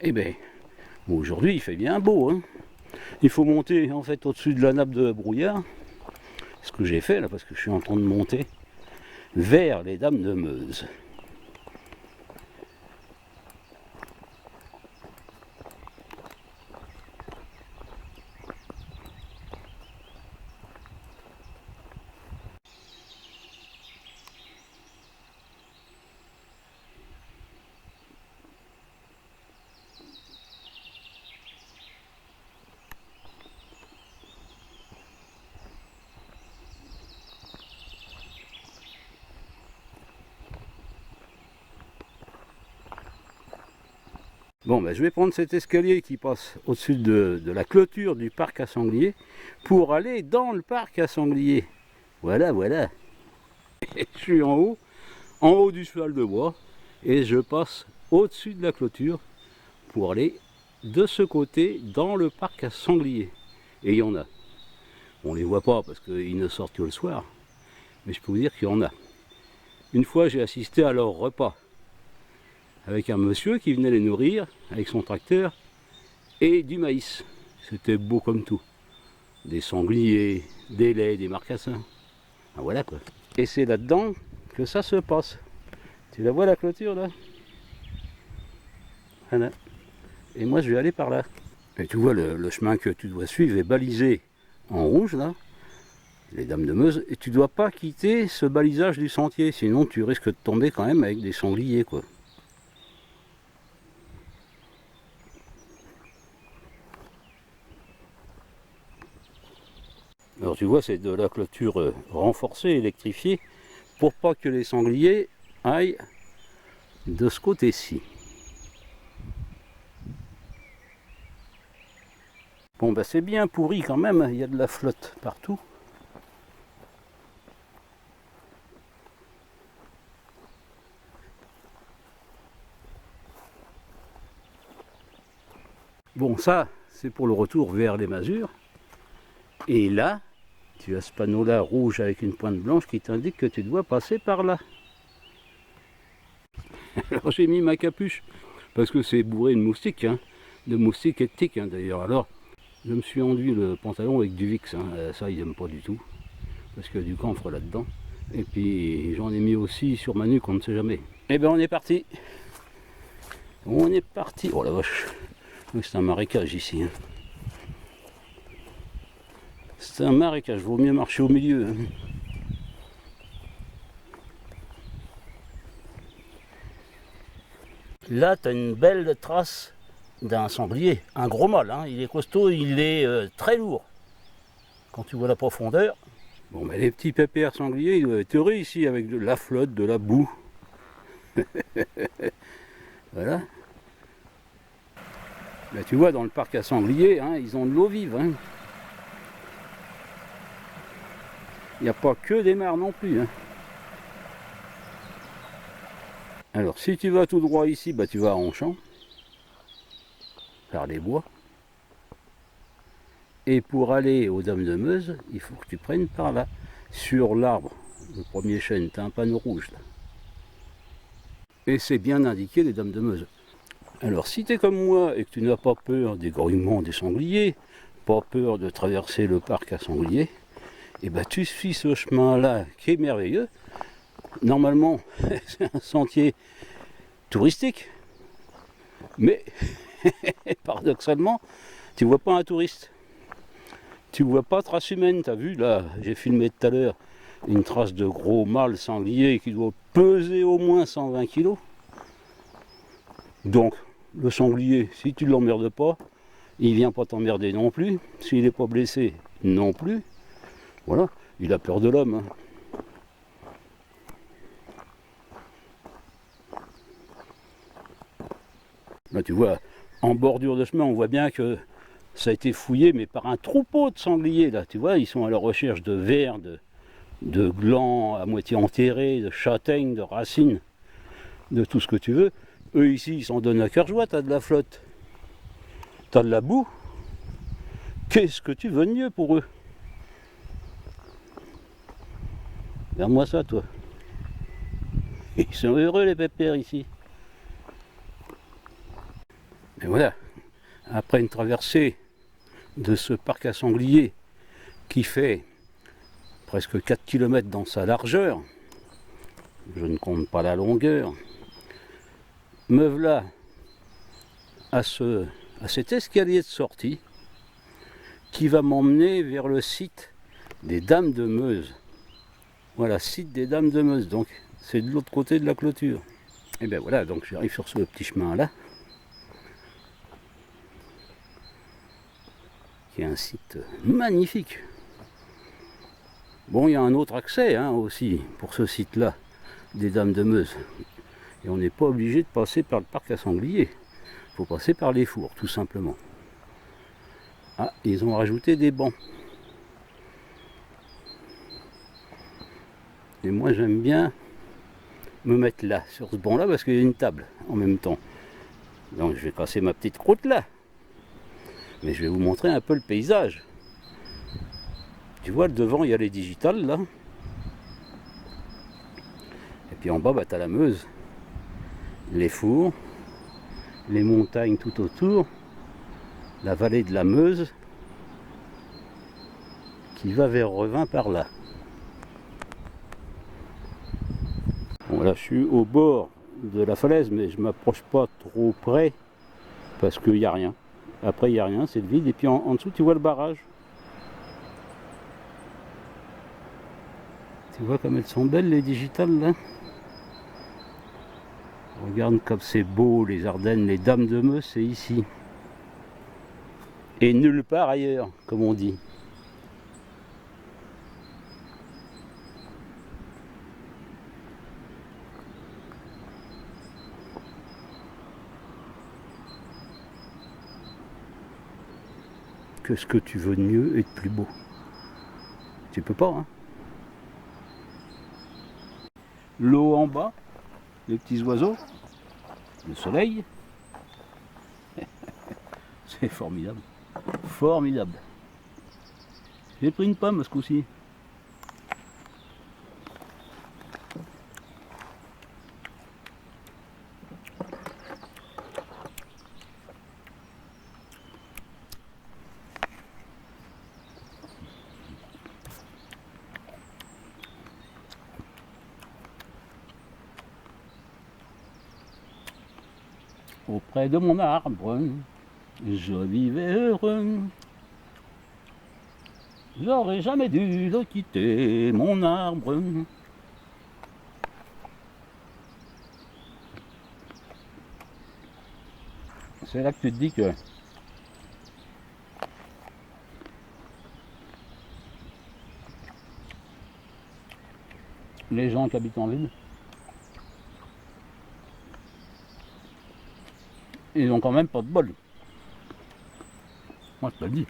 Eh bien, aujourd'hui il fait bien beau, hein. Il faut monter en fait au-dessus de la nappe de brouillard. Ce que j'ai fait là, parce que je suis en train de monter vers les Dames de Meuse. Bon, ben, je vais prendre cet escalier qui passe au-dessus de la clôture du parc à sangliers pour aller dans le parc à sangliers. Voilà, voilà. Et je suis en haut du cheval de bois, et je passe au-dessus de la clôture pour aller de ce côté dans le parc à sangliers. Et il y en a. On ne les voit pas parce qu'ils ne sortent que le soir, mais je peux vous dire qu'il y en a. Une fois, j'ai assisté à leur repas avec un monsieur qui venait les nourrir avec son tracteur et du maïs. C'était beau comme tout. Des sangliers, des laits, des marcassins. Ah, voilà quoi. Et c'est là-dedans que ça se passe. Tu la vois la clôture là? Voilà. Et moi je vais aller par là. Et tu vois le chemin que tu dois suivre est balisé en rouge là, les Dames de Meuse, et tu dois pas quitter ce balisage du sentier, sinon tu risques de tomber quand même avec des sangliers quoi. Alors tu vois, c'est de la clôture renforcée, électrifiée, pour pas que les sangliers aillent de ce côté-ci. Bon bah c'est bien pourri quand même, il y a de la flotte partout. Bon ça, c'est pour le retour vers les masures. Et là, tu as ce panneau-là rouge avec une pointe blanche qui t'indique que tu dois passer par là. Alors j'ai mis ma capuche, parce que c'est bourré de moustiques, hein, de moustiques et de tiques hein, d'ailleurs. Alors, je me suis enduit le pantalon avec du Vicks, hein. Ça ils n'aiment pas du tout, parce qu'il y a du camphre là-dedans. Et puis j'en ai mis aussi sur ma nuque, on ne sait jamais. Et ben on est parti. On est parti. Oh la vache, c'est un marécage ici. Hein. C'est un marécage, vaut mieux marcher au milieu. Hein. Là, tu as une belle trace d'un sanglier, un gros mâle. Hein. Il est costaud, il est très lourd. Quand tu vois la profondeur. Bon, mais les petits pépères sangliers, ils doivent être heureux ici avec de la flotte, de la boue. Voilà. Là, tu vois, dans le parc à sangliers, hein, ils ont de l'eau vive. Hein. Il n'y a pas que des mares non plus. Hein. Alors, si tu vas tout droit ici, bah, tu vas à Ronchamp, par les bois. Et pour aller aux Dames de Meuse, il faut que tu prennes par là. Sur l'arbre, le premier chêne, tu as un panneau rouge là. Et c'est bien indiqué les Dames de Meuse. Alors si tu es comme moi et que tu n'as pas peur des grouillements des sangliers, pas peur de traverser le parc à sangliers, et ben tu suis ce chemin-là qui est merveilleux. Normalement, c'est un sentier touristique, mais paradoxalement, tu vois pas un touriste. Tu vois pas trace humaine, t'as vu là, j'ai filmé tout à l'heure une trace de gros mâle sanglier qui doit peser au moins 120 kg. Donc le sanglier, si tu ne l'emmerdes pas, il vient pas t'emmerder non plus. S'il n'est pas blessé, non plus. Voilà, il a peur de l'homme. Hein. Là tu vois, en bordure de chemin, on voit bien que ça a été fouillé, mais par un troupeau de sangliers. Là, tu vois, ils sont à la recherche de vers, de glands à moitié enterrés, de châtaignes, de racines, de tout ce que tu veux. Eux ici, ils s'en donnent à cœur joie, t'as de la flotte, t'as de la boue. Qu'est-ce que tu veux de mieux pour eux? Regarde-moi ça, toi. Ils sont heureux, les pépères, ici. Et voilà, après une traversée de ce parc à sangliers qui fait presque 4 km dans sa largeur, je ne compte pas la longueur, me voilà à cet escalier de sortie qui va m'emmener vers le site des Dames de Meuse. Voilà, site des Dames de Meuse, donc c'est de l'autre côté de la clôture. Et bien voilà, donc j'arrive sur ce petit chemin là, qui est un site magnifique. Bon, il y a un autre accès aussi pour ce site là, des Dames de Meuse. Et on n'est pas obligé de passer par le parc à sangliers. Il faut passer par les fours, tout simplement. Ah, ils ont rajouté des bancs. Et moi j'aime bien me mettre là, sur ce banc là, parce qu'il y a une table en même temps. Donc je vais passer ma petite croûte là. Mais je vais vous montrer un peu le paysage. Tu vois, devant il y a les digitales là. Et puis en bas, tu as la Meuse. Les fours, les montagnes tout autour, la vallée de la Meuse qui va vers Revin par là. Bon, là je suis au bord de la falaise, mais je m'approche pas trop près parce qu'il n'y a rien. Après il n'y a rien, c'est le vide. Et puis en dessous tu vois le barrage. Tu vois comme elles sont belles les digitales là. Regarde comme c'est beau les Ardennes, les Dames de Meuse, c'est ici. Et nulle part ailleurs, comme on dit. Qu'est-ce que tu veux de mieux et de plus beau? Tu peux pas, hein? L'eau en bas, les petits oiseaux, le soleil. C'est formidable. Formidable. J'ai pris une pomme ce coup-ci. Auprès de mon arbre, je vivais heureux. J'aurais jamais dû le quitter, mon arbre. C'est là que tu te dis que les gens qui habitent en ville, ils ont quand même pas de bol. Moi je te le dis.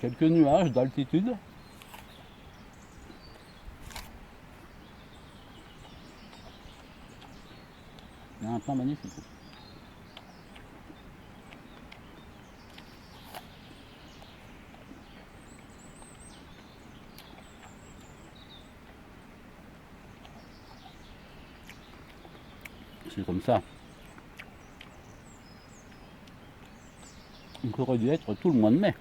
Quelques nuages d'altitude. Il y a un temps magnifique. C'est comme ça. Il aurait dû être tout le mois de mai.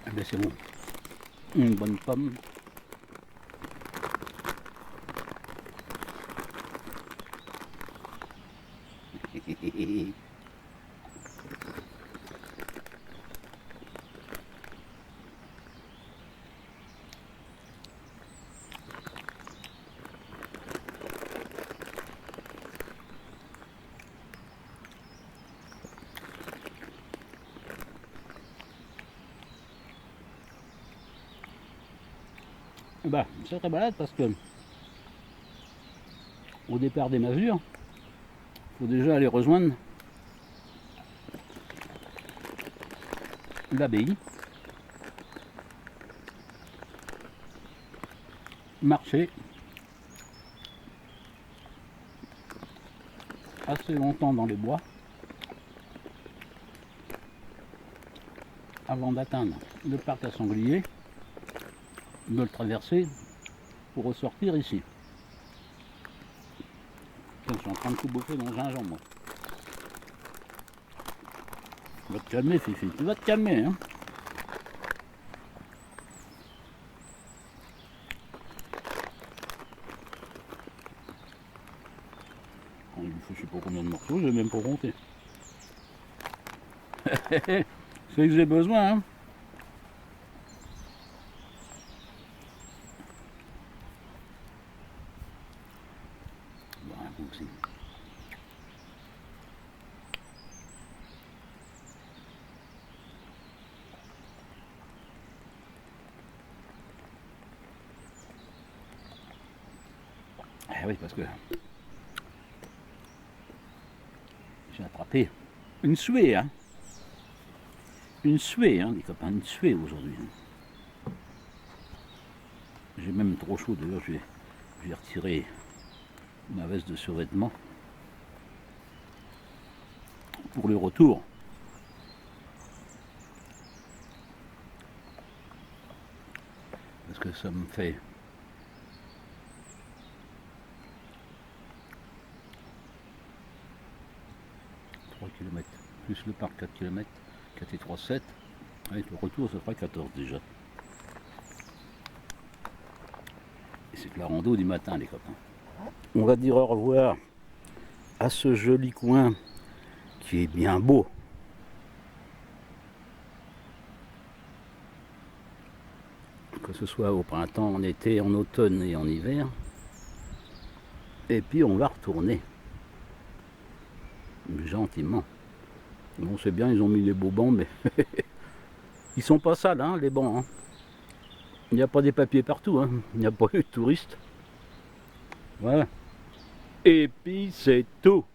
Eh bien c'est bon. Une bonne pomme. Bah, c'est très balade parce que au départ des Masures, il faut déjà aller rejoindre l'abbaye, marcher assez longtemps dans les bois avant d'atteindre le parc à sangliers, de le traverser pour ressortir ici. Je suis en train de tout bouffer dans le gingembre, moi. Tu vas te calmer, Fifi, tu vas te calmer, hein. Il me faut je sais pas combien de morceaux, j'ai même pas compté. C'est que j'ai besoin, hein. Voilà, aussi. Ah oui, parce que j'ai attrapé une suée, hein. Une suée, hein, les copains, une suée aujourd'hui. J'ai même trop chaud, d'ailleurs, je vais retirer ma veste de survêtement pour le retour. Parce que ça me fait 3 km, plus le parc 4 km, 4 et 3, 7. Avec le retour, ça fera 14 déjà. Et c'est que la rando du matin, les copains. On va dire au revoir à ce joli coin qui est bien beau. Que ce soit au printemps, en été, en automne et en hiver. Et puis on va retourner. Gentiment. Bon, c'est bien, ils ont mis les beaux bancs, mais ils sont pas sales, hein, les bancs. Hein. Il n'y a pas des papiers partout, hein. Il n'y a pas eu de touristes. Voilà. Et puis c'est tout.